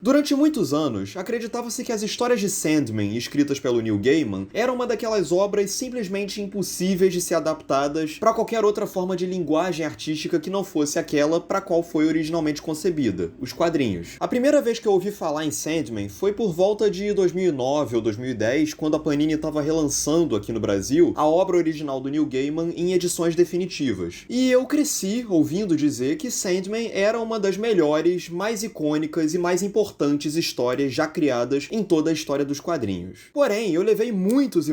Durante muitos anos, acreditava-se que as histórias de Sandman, escritas pelo Neil Gaiman, eram uma daquelas obras simplesmente impossíveis de ser adaptadas para qualquer outra forma de linguagem artística que não fosse aquela para qual foi originalmente concebida, os quadrinhos. A primeira vez que eu ouvi falar em Sandman foi por volta de 2009 ou 2010, quando a Panini estava relançando aqui no Brasil a obra original do Neil Gaiman em edições definitivas. E eu cresci ouvindo dizer que Sandman era uma das melhores, mais icônicas e mais importantes histórias já criadas em toda a história dos quadrinhos. Porém, eu levei muitos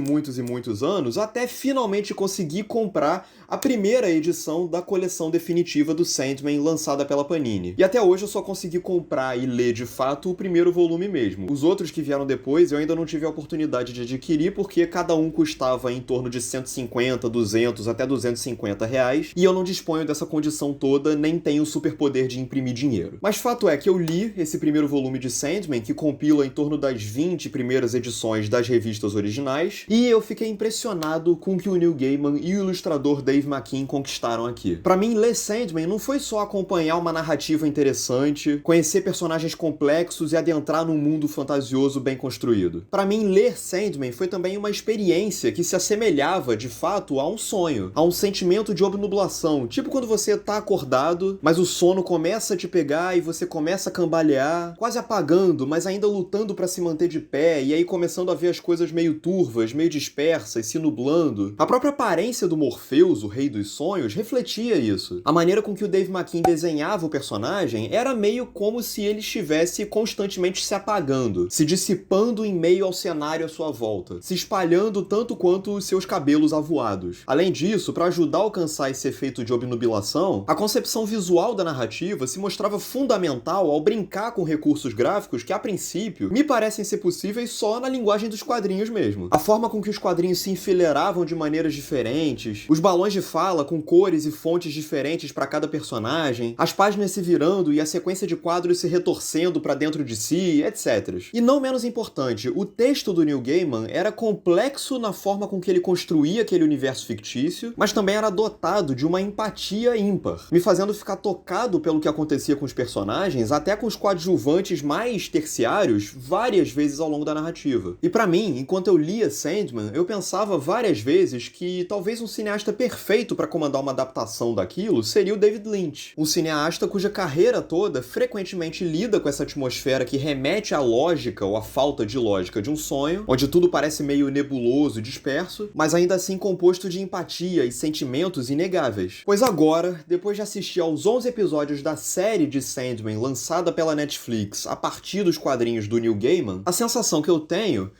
anos até finalmente conseguir comprar a primeira edição da coleção definitiva do Sandman lançada pela Panini. E até hoje eu só consegui comprar e ler de fato o primeiro volume mesmo. Os outros que vieram depois eu ainda não tive a oportunidade de adquirir porque cada um custava em torno de 150, 200 até 250 reais e eu não disponho dessa condição toda nem tenho o superpoder de imprimir dinheiro. Mas fato é que eu li esse primeiro volume de Sandman, que compila em torno das 20 primeiras edições das revistas originais, e eu fiquei impressionado com o que o Neil Gaiman e o ilustrador Dave McKean conquistaram aqui. Pra mim, ler Sandman não foi só acompanhar uma narrativa interessante, conhecer personagens complexos e adentrar num mundo fantasioso bem construído. Pra mim, ler Sandman foi também uma experiência que se assemelhava, de fato, a um sonho, a um sentimento de obnublação, tipo quando você tá acordado, mas o sono começa a te pegar e você começa a cambalear, quase apagando, mas ainda lutando pra se manter de pé, e aí começando a ver as coisas meio turvas, meio dispersas, se nublando. A própria aparência do Morpheus, o Rei dos Sonhos, refletia isso. A maneira com que o Dave McKean desenhava o personagem era meio como se ele estivesse constantemente se apagando, se dissipando em meio ao cenário à sua volta, se espalhando tanto quanto os seus cabelos avoados. Além disso, para ajudar a alcançar esse efeito de obnubilação, a concepção visual da narrativa se mostrava fundamental ao brincar com recursos gráficos que, a princípio, me parecem ser possíveis só na linguagem dos quadrinhos mesmo. A forma com que os quadrinhos se enfileiravam de maneiras diferentes, os balões de fala com cores e fontes diferentes para cada personagem, as páginas se virando e a sequência de quadros se retorcendo para dentro de si, etc. E não menos importante, o texto do Neil Gaiman era complexo na forma com que ele construía aquele universo fictício, mas também era dotado de uma empatia ímpar, me fazendo ficar tocado pelo que acontecia com os personagens, até com os coadjuvantes mais terciários várias vezes ao longo da narrativa. E pra mim, enquanto eu lia Sandman, eu pensava várias vezes que talvez um cineasta perfeito para comandar uma adaptação daquilo seria o David Lynch, um cineasta cuja carreira toda frequentemente lida com essa atmosfera que remete à lógica ou à falta de lógica de um sonho, onde tudo parece meio nebuloso e disperso, mas ainda assim composto de empatia e sentimentos inegáveis. Pois agora, depois de assistir aos 11 episódios da série de Sandman lançada pela Netflix a partir dos quadrinhos do Neil Gaiman, a sensação que eu tenho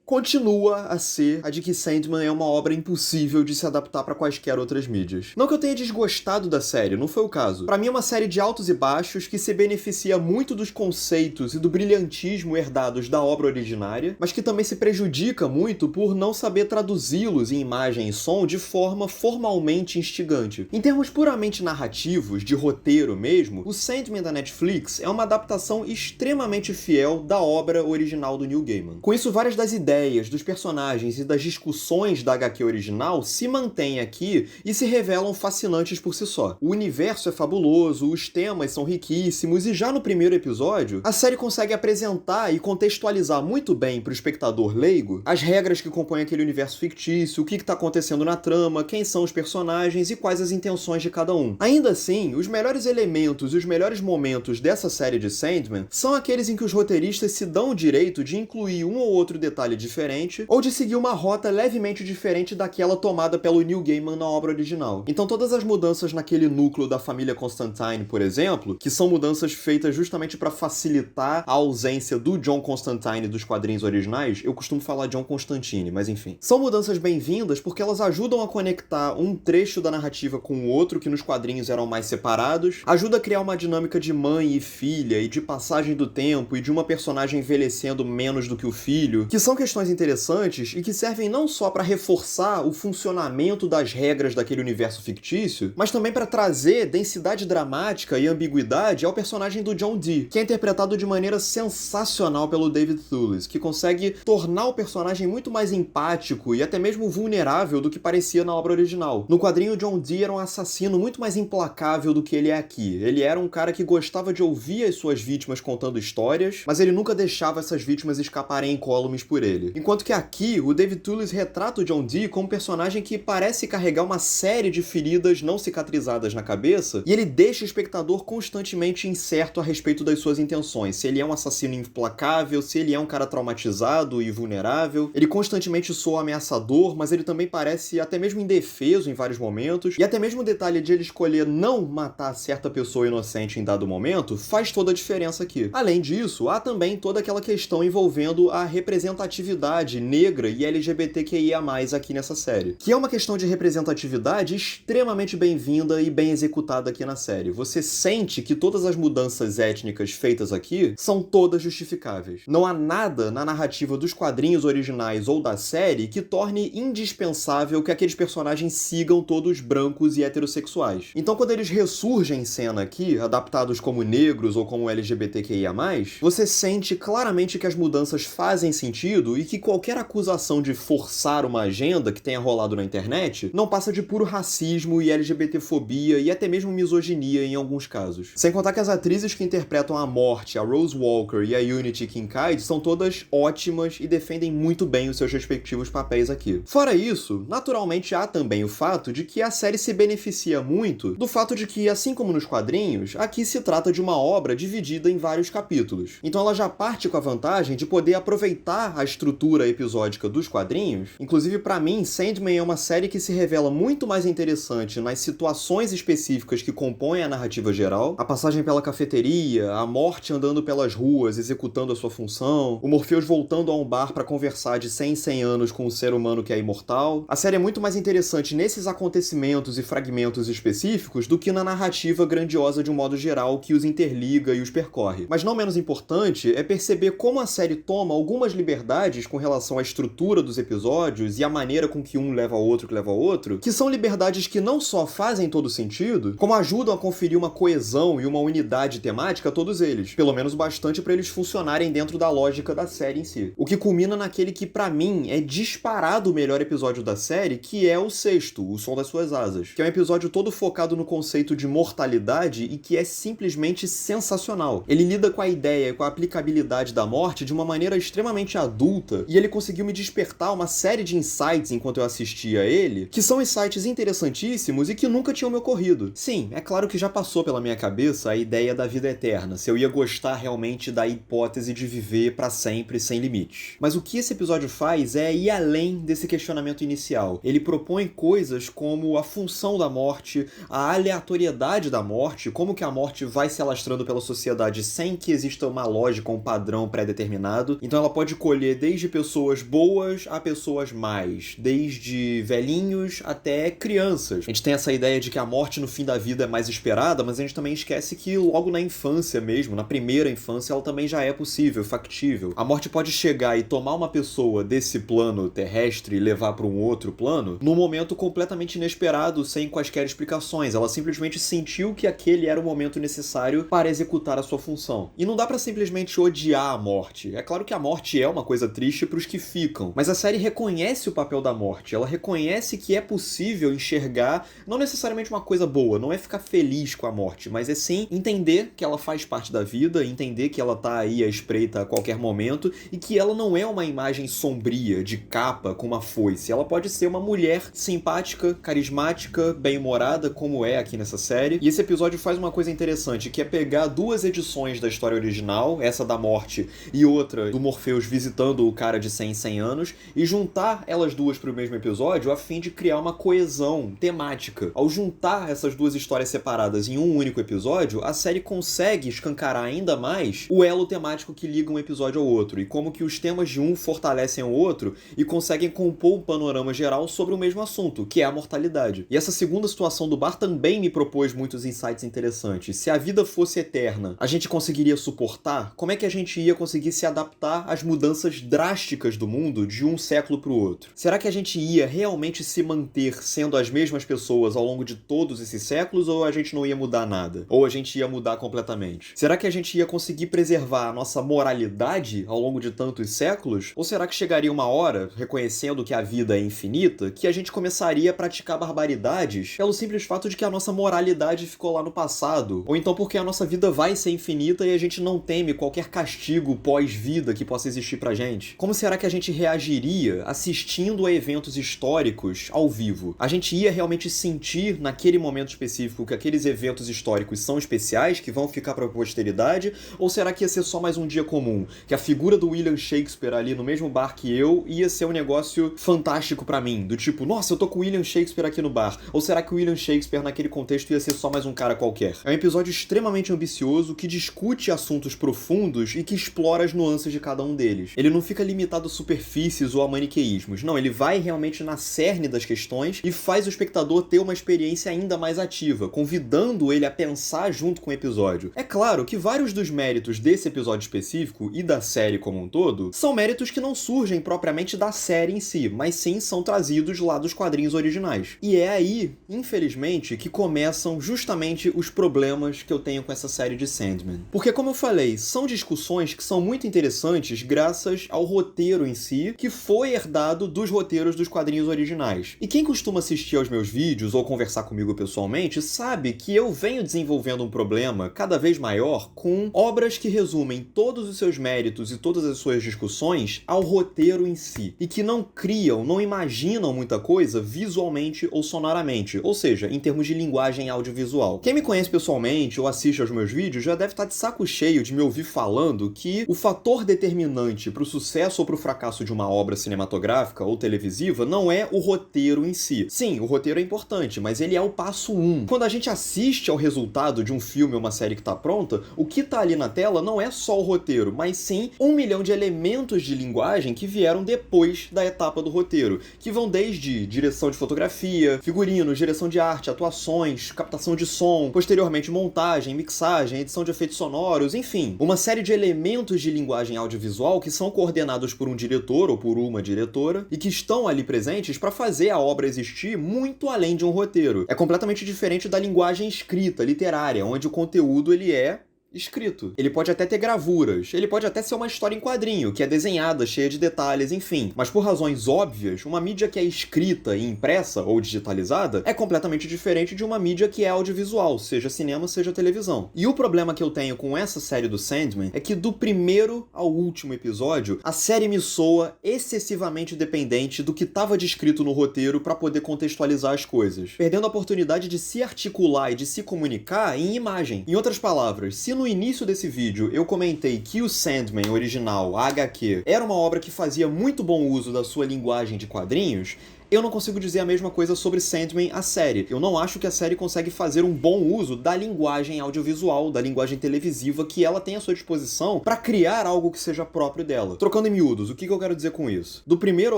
continua a ser a de que Sandman é uma obra impossível de se adaptar para quaisquer outras mídias. Não que eu tenha desgostado da série, não foi o caso. Para mim é uma série de altos e baixos que se beneficia muito dos conceitos e do brilhantismo herdados da obra originária, mas que também se prejudica muito por não saber traduzi-los em imagem e som de forma formalmente instigante. Em termos puramente narrativos, de roteiro mesmo, o Sandman da Netflix é uma adaptação extremamente fiel da obra original do Neil Gaiman. Com isso, várias das ideias, dos personagens e das discussões da HQ original se mantêm aqui e se revelam fascinantes por si só. O universo é fabuloso, os temas são riquíssimos e já no primeiro episódio, a série consegue apresentar e contextualizar muito bem para o espectador leigo as regras que compõem aquele universo fictício, o que está acontecendo na trama, quem são os personagens e quais as intenções de cada um. Ainda assim, os melhores elementos e os melhores momentos dessa série de Sandman são aqueles em que os roteiristas se dão o direito de incluir um ou outro detalhe diferente, ou de seguir uma rota levemente diferente daquela tomada pelo Neil Gaiman na obra original. Então todas as mudanças naquele núcleo da família Constantine, por exemplo, que são mudanças feitas justamente para facilitar a ausência do John Constantine dos quadrinhos originais, eu costumo falar John Constantine, mas enfim. São mudanças bem-vindas porque elas ajudam a conectar um trecho da narrativa com o outro que nos quadrinhos eram mais separados, ajuda a criar uma dinâmica de mãe e filha e de passagem do tempo e de uma personagem envelhecendo menos do que o filho, que são questões questões interessantes e que servem não só para reforçar o funcionamento das regras daquele universo fictício, mas também para trazer densidade dramática e ambiguidade ao personagem do John Dee, que é interpretado de maneira sensacional pelo David Thewlis, que consegue tornar o personagem muito mais empático e até mesmo vulnerável do que parecia na obra original. No quadrinho, John Dee era um assassino muito mais implacável do que ele é aqui. Ele era um cara que gostava de ouvir as suas vítimas contando histórias, mas ele nunca deixava essas vítimas escaparem incólumes por ele. Enquanto que aqui, o David Thewlis retrata o John Dee como um personagem que parece carregar uma série de feridas não cicatrizadas na cabeça, e ele deixa o espectador constantemente incerto a respeito das suas intenções. Se ele é um assassino implacável, se ele é um cara traumatizado e vulnerável. Ele constantemente soa ameaçador, mas ele também parece até mesmo indefeso em vários momentos, e até mesmo o detalhe de ele escolher não matar certa pessoa inocente em dado momento faz toda a diferença aqui. Além disso, há também toda aquela questão envolvendo a representatividade negra e LGBTQIA+, aqui nessa série, que é uma questão de representatividade extremamente bem-vinda e bem executada aqui na série. Você sente que todas as mudanças étnicas feitas aqui são todas justificáveis. Não há nada na narrativa dos quadrinhos originais ou da série que torne indispensável que aqueles personagens sigam todos brancos e heterossexuais. Então, quando eles ressurgem em cena aqui, adaptados como negros ou como LGBTQIA+, você sente claramente que as mudanças fazem sentido e que qualquer acusação de forçar uma agenda que tenha rolado na internet não passa de puro racismo e LGBTfobia e até mesmo misoginia em alguns casos. Sem contar que as atrizes que interpretam a Morte, a Rose Walker e a Unity Kincaid são todas ótimas e defendem muito bem os seus respectivos papéis aqui. Fora isso, naturalmente há também o fato de que a série se beneficia muito do fato de que, assim como nos quadrinhos, aqui se trata de uma obra dividida em vários capítulos. Então ela já parte com a vantagem de poder aproveitar a estrutura episódica dos quadrinhos. Inclusive, pra mim, Sandman é uma série que se revela muito mais interessante nas situações específicas que compõem a narrativa geral. A passagem pela cafeteria, a Morte andando pelas ruas, executando a sua função, o Morpheus voltando a um bar pra conversar de 100 em 100 anos com um ser humano que é imortal. A série é muito mais interessante nesses acontecimentos e fragmentos específicos do que na narrativa grandiosa de um modo geral que os interliga e os percorre. Mas não menos importante é perceber como a série toma algumas liberdades com relação à estrutura dos episódios e a maneira com que um leva ao outro, que são liberdades que não só fazem todo sentido, como ajudam a conferir uma coesão e uma unidade temática a todos eles, pelo menos bastante para eles funcionarem dentro da lógica da série em si. O que culmina naquele que, pra mim, é disparado o melhor episódio da série, que é o sexto, O Som das Suas Asas, que é um episódio todo focado no conceito de mortalidade e que é simplesmente sensacional. Ele lida com a ideia e com a aplicabilidade da morte de uma maneira extremamente adulta, e ele conseguiu me despertar uma série de insights enquanto eu assistia a ele, que são insights interessantíssimos e que nunca tinham me ocorrido. Sim, é claro que já passou pela minha cabeça a ideia da vida eterna, se eu ia gostar realmente da hipótese de viver pra sempre sem limites. Mas o que esse episódio faz é ir além desse questionamento inicial. Ele propõe coisas como a função da morte, a aleatoriedade da morte, como que a morte vai se alastrando pela sociedade sem que exista uma lógica, um padrão pré-determinado. Então ela pode colher desde pessoas boas a pessoas más, desde velhinhos até crianças. A gente tem essa ideia de que a morte no fim da vida é mais esperada, mas a gente também esquece que logo na infância mesmo, na primeira infância, ela também já é possível, factível. A morte pode chegar e tomar uma pessoa desse plano terrestre e levar para um outro plano num momento completamente inesperado, sem quaisquer explicações. Ela simplesmente sentiu que aquele era o momento necessário para executar a sua função. E não dá para simplesmente odiar a morte. É claro que a morte é uma coisa triste para os que ficam, mas a série reconhece o papel da morte. Ela reconhece que é possível enxergar não necessariamente uma coisa boa, não é ficar feliz com a morte, mas é sim entender que ela faz parte da vida, entender que ela tá aí à espreita a qualquer momento e que ela não é uma imagem sombria, de capa, com uma foice. Ela pode ser uma mulher simpática, carismática, bem-humorada, como é aqui nessa série. E esse episódio faz uma coisa interessante, que é pegar duas edições da história original, essa da morte e outra do Morpheus visitando o cara de 100 em 100 anos, e juntar elas duas pro mesmo episódio a fim de criar uma coesão temática. Ao juntar essas duas histórias separadas em um único episódio, a série consegue escancarar ainda mais o elo temático que liga um episódio ao outro, e como que os temas de um fortalecem o outro e conseguem compor um panorama geral sobre o mesmo assunto, que é a mortalidade. E essa segunda situação do bar também me propôs muitos insights interessantes. Se a vida fosse eterna, a gente conseguiria suportar? Como é que a gente ia conseguir se adaptar às mudanças drásticas drásticas do mundo de um século para o outro? Será que a gente ia realmente se manter sendo as mesmas pessoas ao longo de todos esses séculos, ou a gente não ia mudar nada? Ou a gente ia mudar completamente? Será que a gente ia conseguir preservar a nossa moralidade ao longo de tantos séculos? Ou será que chegaria uma hora, reconhecendo que a vida é infinita, que a gente começaria a praticar barbaridades pelo simples fato de que a nossa moralidade ficou lá no passado? Ou então porque a nossa vida vai ser infinita e a gente não teme qualquer castigo pós-vida que possa existir pra gente? Como será que a gente reagiria assistindo a eventos históricos ao vivo? A gente ia realmente sentir naquele momento específico que aqueles eventos históricos são especiais, que vão ficar pra posteridade? Ou será que ia ser só mais um dia comum? Que a figura do William Shakespeare ali no mesmo bar que eu ia ser um negócio fantástico pra mim? Do tipo, nossa, eu tô com o William Shakespeare aqui no bar. Ou será que o William Shakespeare naquele contexto ia ser só mais um cara qualquer? É um episódio extremamente ambicioso que discute assuntos profundos e que explora as nuances de cada um deles. Ele não fica limitado a superfícies ou a maniqueísmos. Não, ele vai realmente na cerne das questões e faz o espectador ter uma experiência ainda mais ativa, convidando ele a pensar junto com o episódio. É claro que vários dos méritos desse episódio específico e da série como um todo são méritos que não surgem propriamente da série em si, mas sim são trazidos lá dos quadrinhos originais. E é aí, infelizmente, que começam justamente os problemas que eu tenho com essa série de Sandman. Porque, como eu falei, são discussões que são muito interessantes graças ao roteiro em si, que foi herdado dos roteiros dos quadrinhos originais. E quem costuma assistir aos meus vídeos ou conversar comigo pessoalmente sabe que eu venho desenvolvendo um problema cada vez maior com obras que resumem todos os seus méritos e todas as suas discussões ao roteiro em si, e que não criam, não imaginam muita coisa visualmente ou sonoramente, ou seja, em termos de linguagem audiovisual. Quem me conhece pessoalmente ou assiste aos meus vídeos já deve estar de saco cheio de me ouvir falando que o fator determinante para o sucesso ou para o fracasso de uma obra cinematográfica ou televisiva não é o roteiro em si. Sim, o roteiro é importante, mas ele é o passo 1. Quando a gente assiste ao resultado de um filme ou uma série que está pronta, o que está ali na tela não é só o roteiro, mas sim 1 milhão de elementos de linguagem que vieram depois da etapa do roteiro, que vão desde direção de fotografia, figurinos, direção de arte, atuações, captação de som, posteriormente montagem, mixagem, edição de efeitos sonoros, enfim, uma série de elementos de linguagem audiovisual que são coordenados por um diretor ou por uma diretora e que estão ali presentes para fazer a obra existir muito além de um roteiro. É completamente diferente da linguagem escrita, literária, onde o conteúdo ele é escrito. Ele pode até ter gravuras, ele pode até ser uma história em quadrinho, que é desenhada, cheia de detalhes, enfim. Mas por razões óbvias, uma mídia que é escrita e impressa ou digitalizada é completamente diferente de uma mídia que é audiovisual, seja cinema, seja televisão. E o problema que eu tenho com essa série do Sandman é que do primeiro ao último episódio, a série me soa excessivamente dependente do que estava descrito no roteiro para poder contextualizar as coisas, perdendo a oportunidade de se articular e de se comunicar em imagem. Em outras palavras, se no início desse vídeo eu comentei que o Sandman original, a HQ, era uma obra que fazia muito bom uso da sua linguagem de quadrinhos, eu não consigo dizer a mesma coisa sobre Sandman, a série. Eu não acho que a série consegue fazer um bom uso da linguagem audiovisual, da linguagem televisiva que ela tem à sua disposição para criar algo que seja próprio dela. Trocando em miúdos, o que eu quero dizer com isso? Do primeiro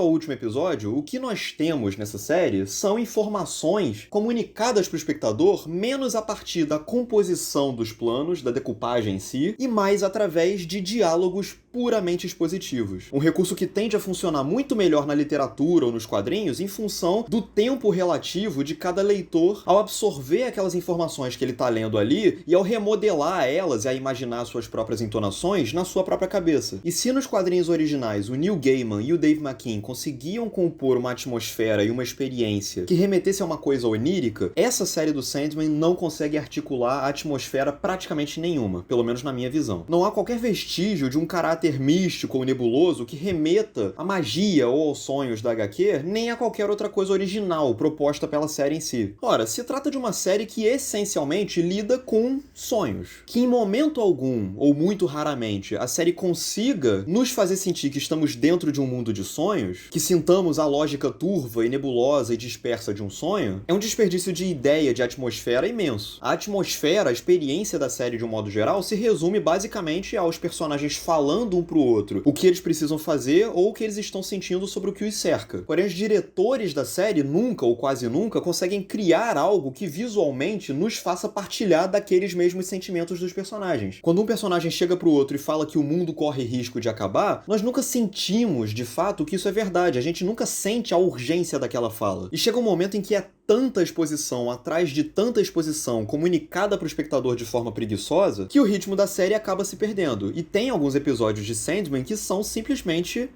ao último episódio, o que nós temos nessa série são informações comunicadas para o espectador menos a partir da composição dos planos, da decupagem em si, e mais através de diálogos puramente expositivos. Um recurso que tende a funcionar muito melhor na literatura ou nos quadrinhos em função do tempo relativo de cada leitor ao absorver aquelas informações que ele está lendo ali e ao remodelar elas e a imaginar suas próprias entonações na sua própria cabeça. E se nos quadrinhos originais o Neil Gaiman e o Dave McKean conseguiam compor uma atmosfera e uma experiência que remetesse a uma coisa onírica, essa série do Sandman não consegue articular a atmosfera praticamente nenhuma, pelo menos na minha visão. Não há qualquer vestígio de um caráter místico ou nebuloso que remeta à magia ou aos sonhos da HQ, nem a qualquer outra coisa original proposta pela série em si. Ora, se trata de uma série que essencialmente lida com sonhos. Que em momento algum, ou muito raramente, a série consiga nos fazer sentir que estamos dentro de um mundo de sonhos, que sintamos a lógica turva e nebulosa e dispersa de um sonho, é um desperdício de ideia, de atmosfera imenso. A atmosfera, a experiência da série de um modo geral, se resume basicamente aos personagens falando um pro outro o que eles precisam fazer ou o que eles estão sentindo sobre o que os cerca. Porém, os diretores autores da série nunca ou quase nunca conseguem criar algo que visualmente nos faça partilhar daqueles mesmos sentimentos dos personagens. Quando um personagem chega pro outro e fala que o mundo corre risco de acabar, nós nunca sentimos, de fato, que isso é verdade. A gente nunca sente a urgência daquela fala. E chega um momento em que é tanta exposição atrás de tanta exposição comunicada para o espectador de forma preguiçosa que o ritmo da série acaba se perdendo. E tem alguns episódios de Sandman que são simplesmente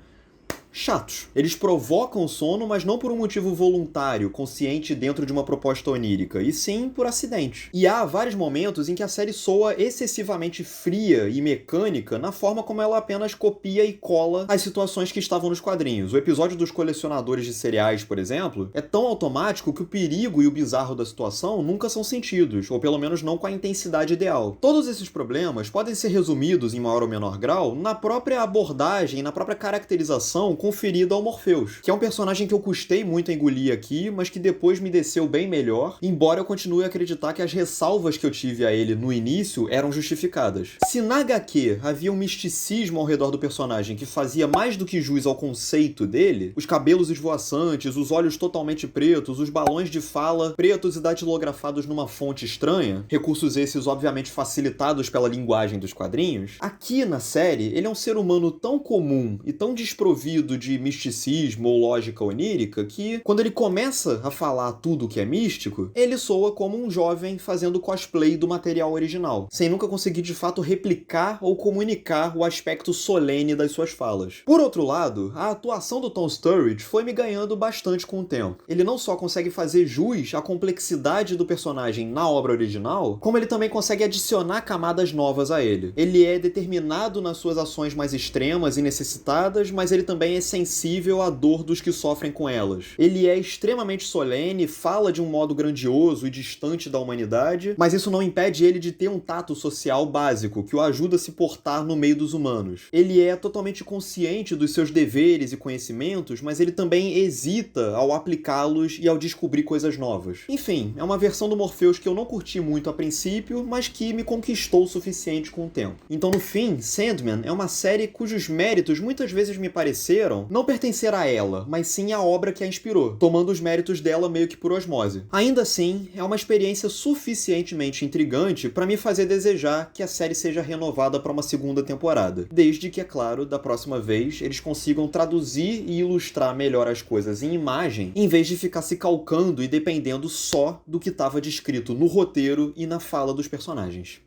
chatos. Eles provocam o sono, mas não por um motivo voluntário, consciente dentro de uma proposta onírica, e sim por acidente. E há vários momentos em que a série soa excessivamente fria e mecânica na forma como ela apenas copia e cola as situações que estavam nos quadrinhos. O episódio dos colecionadores de cereais, por exemplo, é tão automático que o perigo e o bizarro da situação nunca são sentidos, ou pelo menos não com a intensidade ideal. Todos esses problemas podem ser resumidos, em maior ou menor grau, na própria abordagem, na própria caracterização conferida ao Morpheus, que é um personagem que eu custei muito a engolir aqui, mas que depois me desceu bem melhor, embora eu continue a acreditar que as ressalvas que eu tive a ele no início eram justificadas. Se na HQ havia um misticismo ao redor do personagem que fazia mais do que jus ao conceito dele, os cabelos esvoaçantes, os olhos totalmente pretos, os balões de fala pretos e datilografados numa fonte estranha, recursos esses obviamente facilitados pela linguagem dos quadrinhos, aqui na série ele é um ser humano tão comum e tão desprovido de misticismo ou lógica onírica que, quando ele começa a falar tudo que é místico, ele soa como um jovem fazendo cosplay do material original, sem nunca conseguir de fato replicar ou comunicar o aspecto solene das suas falas. Por outro lado, a atuação do Tom Sturridge foi me ganhando bastante com o tempo. Ele não só consegue fazer jus à complexidade do personagem na obra original, como ele também consegue adicionar camadas novas a ele. Ele é determinado nas suas ações mais extremas e necessitadas, mas ele também é sensível à dor dos que sofrem com elas. Ele é extremamente solene, fala de um modo grandioso e distante da humanidade, mas isso não impede ele de ter um tato social básico, que o ajuda a se portar no meio dos humanos. Ele é totalmente consciente dos seus deveres e conhecimentos, mas ele também hesita ao aplicá-los e ao descobrir coisas novas. Enfim, é uma versão do Morpheus que eu não curti muito a princípio, mas que me conquistou o suficiente com o tempo. Então, no fim, Sandman é uma série cujos méritos muitas vezes me pareceram não pertencer a ela, mas sim à obra que a inspirou, tomando os méritos dela meio que por osmose. Ainda assim, é uma experiência suficientemente intrigante para me fazer desejar que a série seja renovada para uma segunda temporada, desde que, é claro, da próxima vez eles consigam traduzir e ilustrar melhor as coisas em imagem, em vez de ficar se calcando e dependendo só do que estava descrito no roteiro e na fala dos personagens.